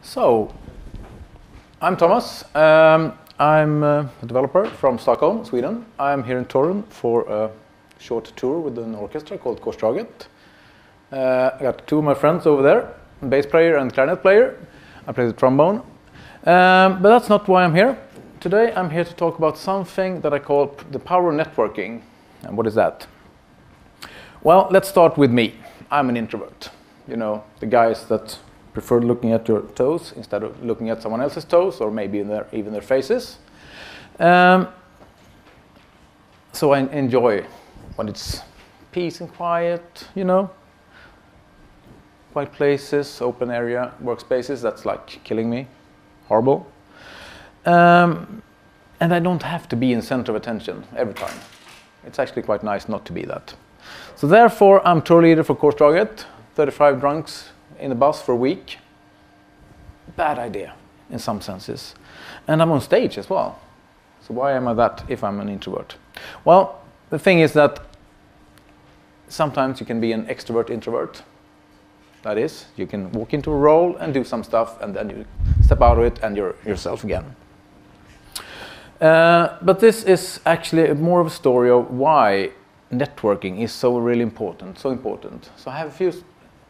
So, I'm Thomas. I'm a developer from Stockholm, Sweden. I'm here in Toruń for a short tour with an orchestra called JUG. I got two of my friends over there, bass player and clarinet player. I play the trombone. But that's not why I'm here. Today I'm here to talk about something that I call the power of networking. And what is that? Well, let's start with me. I'm an introvert. You know, the guys that prefer looking at your toes instead of looking at someone else's toes, or maybe even their faces. So I enjoy when it's peace and quiet, you know. Quiet places, open area, workspaces, that's like killing me. Horrible. And I don't have to be in center of attention every time. It's actually quite nice not to be that. So therefore, I'm tour leader for JUG, 35 drunks in the bus for a week. Bad idea, in some senses. And I'm on stage as well. So why am I that if I'm an introvert? Well, the thing is that sometimes you can be an extrovert introvert. That is, you can walk into a role and do some stuff, and then you step out of it and you're yourself again. But this is actually more of a story of why networking is so really important, so important. So I have a few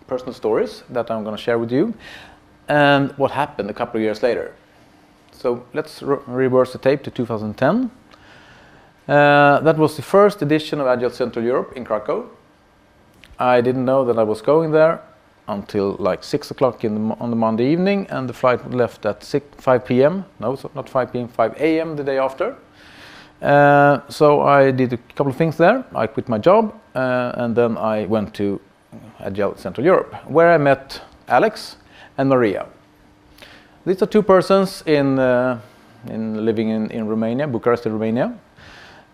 personal stories that I'm going to share with you, and what happened a couple of years later. So let's reverse the tape to 2010. That was the first edition of Agile Central Europe in Krakow. I didn't know that I was going there until like 6 o'clock on the Monday evening, and the flight left at 5 p.m. No, so not 5 p.m., 5 a.m. the day after. So I did a couple of things there. I quit my job, and then I went to Agile Central Europe, where I met Alex and Maria. These are two persons living in Romania, Bucharest, Romania.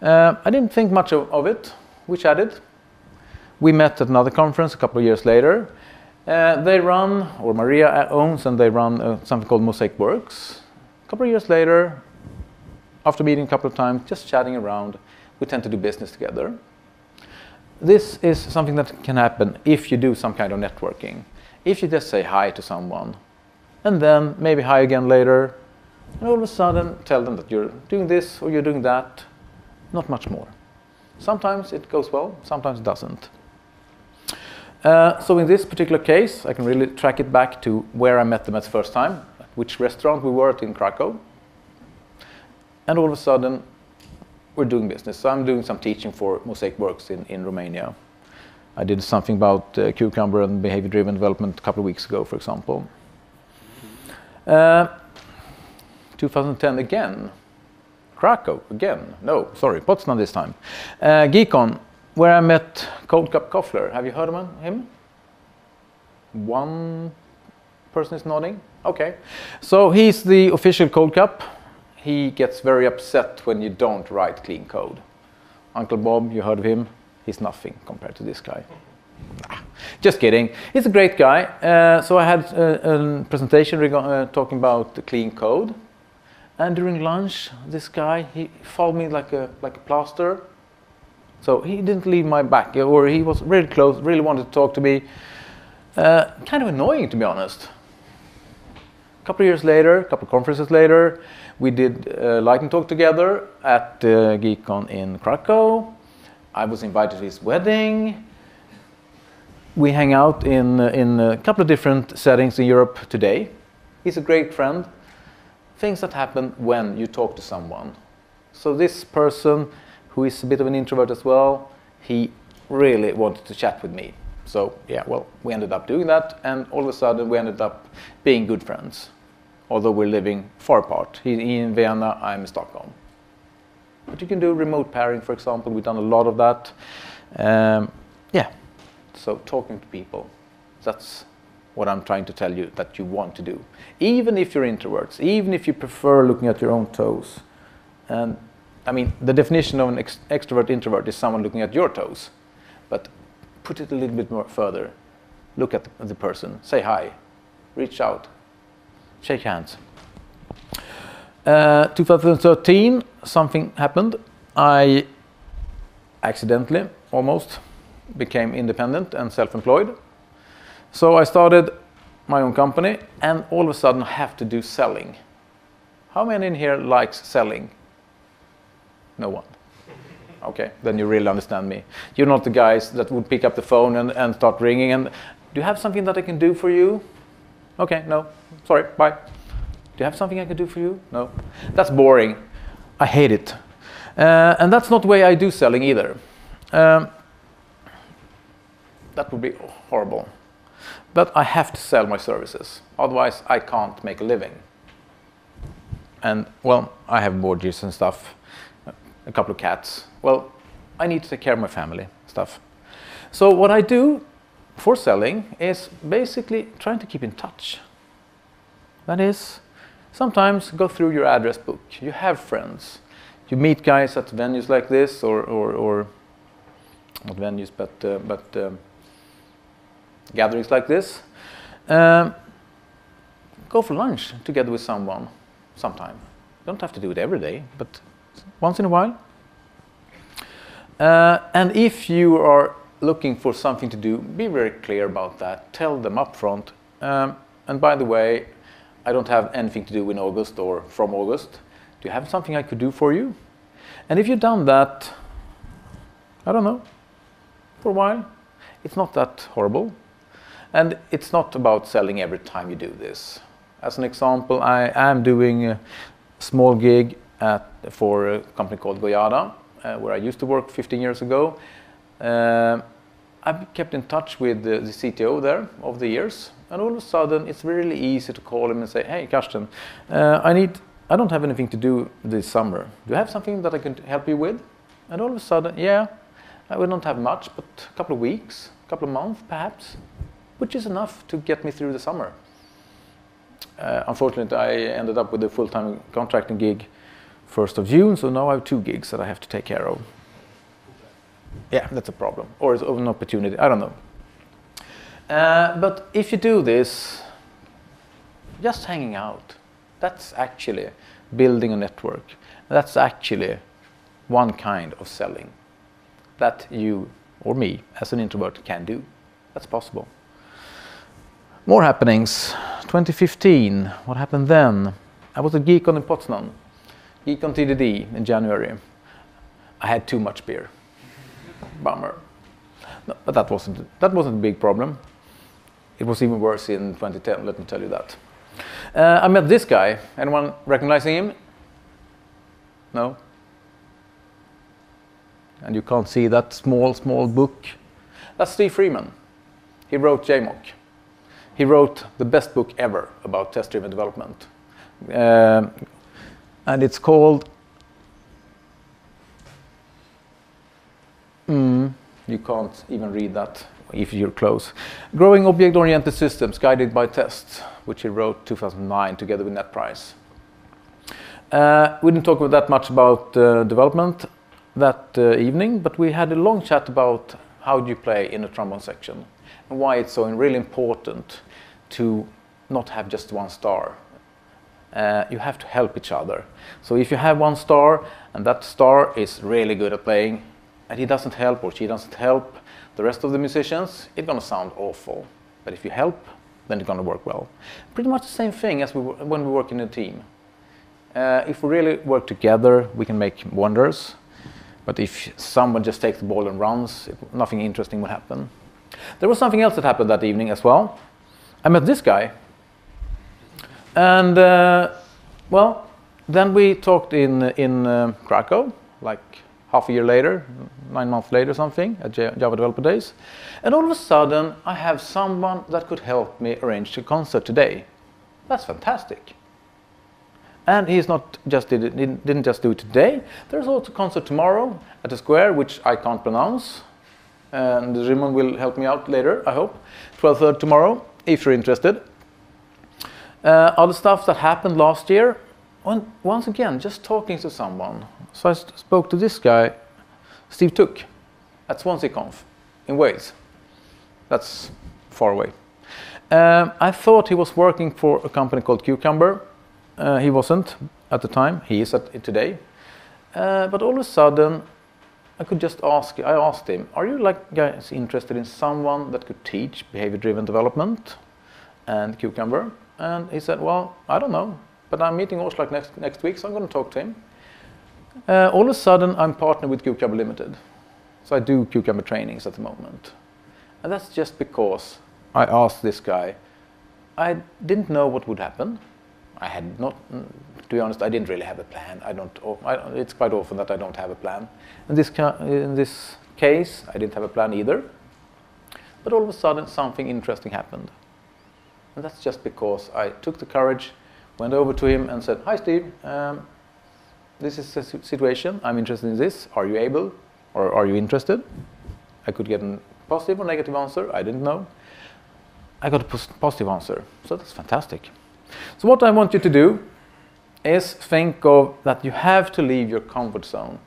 I didn't think much of it. We chatted. We met at another conference a couple of years later. They run, or Maria owns, and they run something called Mosaic Works. A couple of years later, after meeting a couple of times, just chatting around, we tend to do business together. This is something that can happen if you do some kind of networking. If you just say hi to someone, and then maybe hi again later, and all of a sudden tell them that you're doing this or you're doing that, not much more. Sometimes it goes well, sometimes it doesn't. So in this particular case, I can really track it back to where I met them at the first time, which restaurant we were at in Krakow. And all of a sudden, we're doing business. So I'm doing some teaching for Mosaic Works in Romania. I did something about cucumber and behavior-driven development a couple of weeks ago, for example. 2010 again. Krakow again. No, sorry, Potsdam this time. Geekon, where I met Cold Cup Koffler. Have you heard of him? One person is nodding. Okay. So he's the official Cold Cup. He gets very upset when you don't write clean code. Uncle Bob, you heard of him? He's nothing compared to this guy. Just kidding. He's a great guy. So I had a presentation talking about the clean code. And during lunch, this guy, he followed me like a plaster. So he didn't leave my back, or he was really close, really wanted to talk to me. Kind of annoying, to be honest. A couple of years later, a couple of conferences later, we did a lightning talk together at Geekon in Krakow. I was invited to his wedding. We hang out in a couple of different settings in Europe today. He's a great friend. Things that happen when you talk to someone. So this person, who is a bit of an introvert as well, he really wanted to chat with me. So yeah, well, we ended up doing that, and all of a sudden we ended up being good friends, although we're living far apart. He's in Vienna, I'm in Stockholm. But you can do remote pairing, for example. We've done a lot of that. Yeah, so talking to people, that's what I'm trying to tell you that you want to do. Even if you're introverts, even if you prefer looking at your own toes. And I mean, the definition of an extrovert-introvert is someone looking at your toes. But put it a little bit more further. Look at the person, say hi, reach out, shake hands. 2013, something happened. I accidentally, almost, became independent and self-employed. So I started my own company, and all of a sudden I have to do selling. How many in here likes selling? No one. Okay, then you really understand me. You're not the guys that would pick up the phone and start ringing and, do you have something that I can do for you? Okay, no, sorry, bye. Do you have something I can do for you? No. That's boring. I hate it. And that's not the way I do selling either. That would be horrible. But I have to sell my services. Otherwise, I can't make a living. And, well, I have mortgages and stuff. A couple of cats. Well, I need to take care of my family stuff. So what I do for selling is basically trying to keep in touch. That is, sometimes go through your address book. You have friends. You meet guys at venues like this, or not venues, but gatherings like this. Go for lunch together with someone sometime. You don't have to do it every day, but once in a while. And if you are looking for something to do, be very clear about that. Tell them up front. And by the way, I don't have anything to do in August or from August. Do you have something I could do for you? And if you've done that, I don't know, for a while, it's not that horrible. And it's not about selling every time you do this. As an example, I am doing a small gig for a company called Goyada, where I used to work 15 years ago. I've kept in touch with the CTO there over the years, and all of a sudden it's really easy to call him and say, hey, Karsten, I don't have anything to do this summer. Do you have something that I can help you with? And all of a sudden, yeah, we don't have much, but a couple of weeks, a couple of months perhaps, which is enough to get me through the summer. Unfortunately, I ended up with a full-time contracting gig 1st of June, so now I have 2 gigs that I have to take care of. Yeah, that's a problem. Or it's an opportunity, I don't know. But if you do this, just hanging out, that's actually building a network. That's actually one kind of selling that you or me as an introvert can do. That's possible. More happenings. 2015, what happened then? I was at Geekon in Potsdam. Geekon TDD in January. I had too much beer. Bummer. No, but that wasn't a big problem. It was even worse in 2010, let me tell you that. I met this guy. Anyone recognizing him? No? And you can't see that small book. That's Steve Freeman. He wrote JMOC. He wrote the best book ever about test-driven development. And it's called... you can't even read that if you're close. Growing Object-Oriented Systems Guided by Tests, which he wrote 2009 together with NetPrice. We didn't talk that much about development that evening, but we had a long chat about how do you play in a trombone section and why it's so really important to not have just one star. You have to help each other. So if you have one star and that star is really good at playing and he doesn't help or she doesn't help the rest of the musicians, it's going to sound awful. But if you help, then it's going to work well. Pretty much the same thing as when we work in a team. If we really work together, we can make wonders. But if someone just takes the ball and runs, nothing interesting will happen. There was something else that happened that evening as well. I met this guy. And, well, then we talked in Krakow, like half a year later, 9 months later something, at Java Developer Days. And all of a sudden, I have someone that could help me arrange a concert today. That's fantastic. And he didn't just do it today. There's also a concert tomorrow at the Square, which I can't pronounce. And Raymond will help me out later, I hope. 12:30 tomorrow, if you're interested. Other stuff that happened last year. Once again, just talking to someone. So I spoke to this guy, Steve Took, at SwanseaConf in Wales. That's far away. I thought he was working for a company called Cucumber. He wasn't at the time. He is at it today. But all of a sudden, I asked him, are you like guys interested in someone that could teach behavior-driven development? and cucumber. And he said, well, I don't know, but I'm meeting Oslak next week, so I'm going to talk to him. All of a sudden, I'm partnered with Cucumber Limited. So I do cucumber trainings at the moment. And that's just because I asked this guy. I didn't know what would happen. I had not, to be honest, I didn't really have a plan. It's quite often that I don't have a plan. In this case, I didn't have a plan either. But all of a sudden, something interesting happened. And that's just because I took the courage, went over to him and said, hi, Steve. This is the situation. I'm interested in this. Are you able? Or are you interested? I could get a positive or negative answer. I didn't know. I got a positive answer. So that's fantastic. So what I want you to do is think of that you have to leave your comfort zone.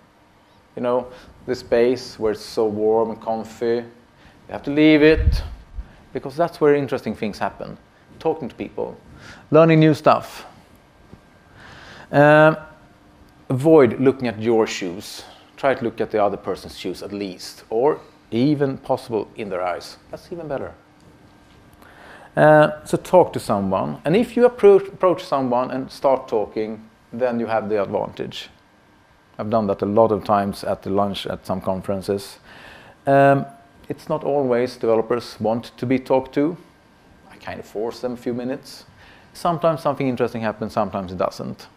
You know, the space where it's so warm and comfy. You have to leave it because that's where interesting things happen. Talking to people, learning new stuff. Avoid looking at your shoes. Try to look at the other person's shoes at least, or even possible in their eyes. That's even better. So talk to someone, and if you approach someone and start talking, then you have the advantage. I've done that a lot of times at the lunch at some conferences. It's not always developers want to be talked to. I kind of force them a few minutes. Sometimes something interesting happens, sometimes it doesn't.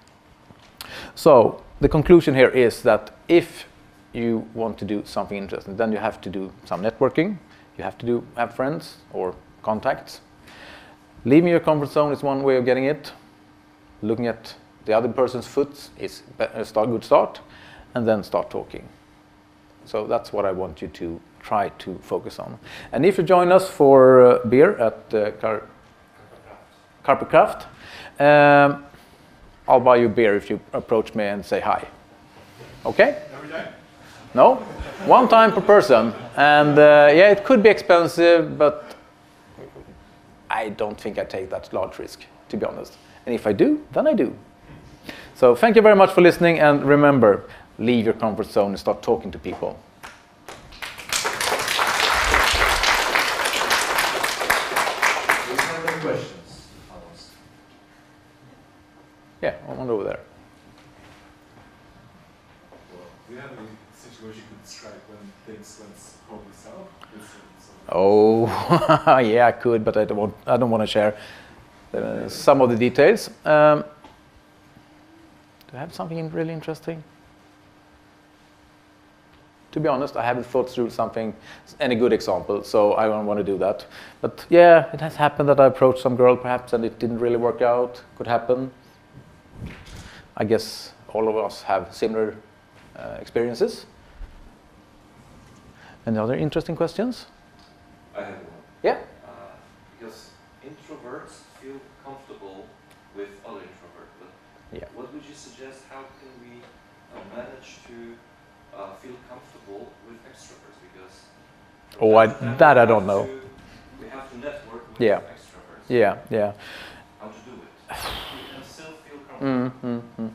So the conclusion here is that if you want to do something interesting, then you have to do some networking. You have to have friends or contacts. Leaving your comfort zone is one way of getting it. Looking at the other person's foot is a good start, and then start talking. So that's what I want you to try to focus on. And if you join us for beer at Carpet Craft, I'll buy you beer if you approach me and say hi. Okay? Every day? No, one time per person. And yeah, it could be expensive, but I don't think I take that large risk, to be honest. And if I do, then I do. So thank you very much for listening, and remember, leave your comfort zone and start talking to people. Do you have any questions? Yeah, one over there. Well, do you have any situation you could describe when things went horribly south? Oh, yeah, I could, but I don't want to share some of the details. Do I have something really interesting? To be honest, I haven't thought through any good example, so I don't want to do that. But yeah, it has happened that I approached some girl perhaps and it didn't really work out. Could happen. I guess all of us have similar experiences. Any other interesting questions? I have one. Yeah? Because introverts feel comfortable with other introverts, but Yeah. what would you suggest? How can we manage to feel comfortable with extroverts? Because that I don't know. We have to network with Yeah. extroverts. Yeah, yeah. How to do it? And still feel comfortable.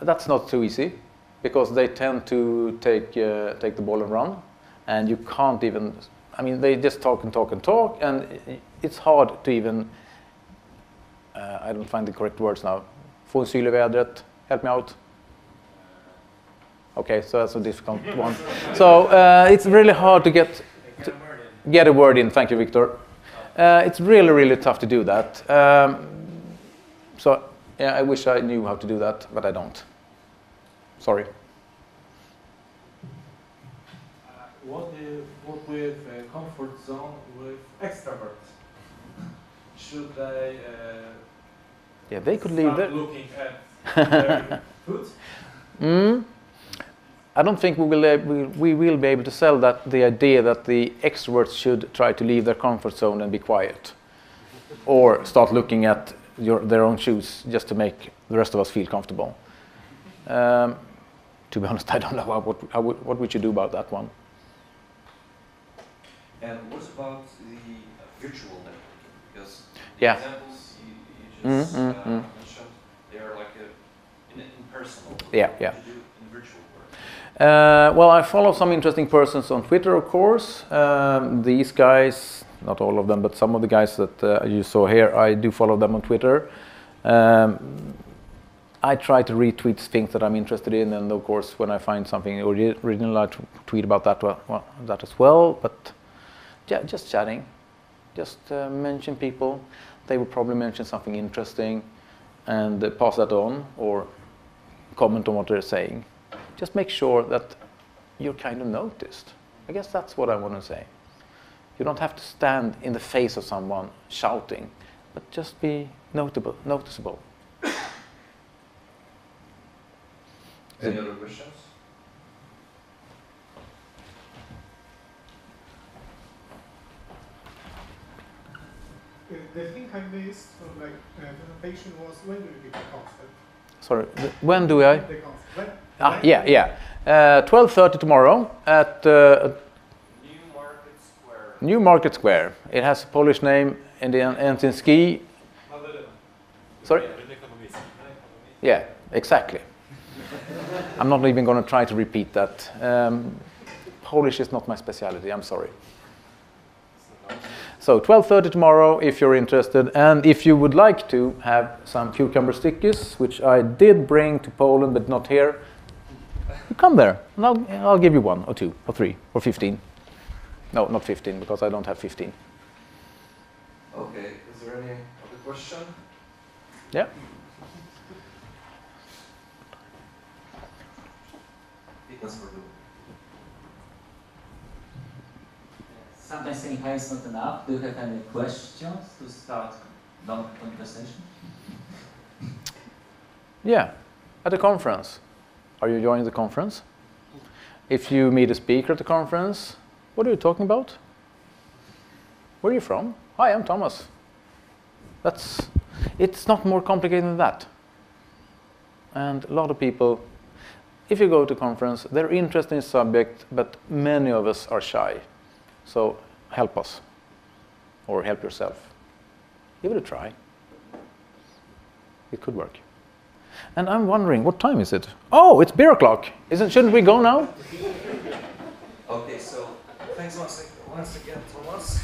That's not too easy, because they tend to take the ball and run, and you can't even. I mean, they just talk and talk and talk, and it's hard to even. I don't find the correct words now. Få en syl i vädret. Help me out. Okay, so that's a difficult one. So it's really hard to get a word in. Thank you, Victor. It's really, really tough to do that. So yeah, I wish I knew how to do that, but I don't. Sorry. What with comfort zone with extroverts? Should they Yeah, they could leave start it. looking at their food? I don't think we will be able to sell the idea that the extroverts should try to leave their comfort zone and be quiet, or start looking at their own shoes just to make the rest of us feel comfortable. To be honest, I don't know what we should do about that one. And what about the virtual networking? Because the Yeah. examples you just mentioned, they are like impersonal. Yeah, What yeah. do you do in virtual work? Well, I follow some interesting persons on Twitter, of course. These guys, not all of them, but some of the guys that you saw here, I do follow them on Twitter. I try to retweet things that I'm interested in, and of course, when I find something original, I tweet about that, that as well. But yeah, just chatting, just mention people. They will probably mention something interesting, and pass that on or comment on what they're saying. Just make sure that you're kind of noticed. I guess that's what I want to say. You don't have to stand in the face of someone shouting, but just be noticeable. Any other questions? The thing I missed from like presentation was when do you give the concept? Sorry, when do I? The concept. Yeah. 12:30 tomorrow at New Market Square. It has a Polish name and then ends in ski. Sorry? Yeah, exactly. I'm not even going to try to repeat that. Polish is not my specialty, I'm sorry. So 12:30 tomorrow if you're interested, and if you would like to have some cucumber stickies, which I did bring to Poland but not here, you come there and I'll give you 1 or 2 or 3 or 15. No, not 15 because I don't have 15. Okay, is there any other question? Yeah. Sometimes saying hi is not enough. Do you have any questions to start long conversation? Yeah, at a conference. Are you joining the conference? If you meet a speaker at the conference, what are you talking about? Where are you from? Hi, I'm Thomas. It's not more complicated than that. And a lot of people, if you go to a conference, they're interested in the subject, but many of us are shy. So help us, or help yourself. Give it a try. It could work. And I'm wondering, what time is it? Oh, it's beer o'clock. Shouldn't we go now? Okay, so thanks once again, Thomas.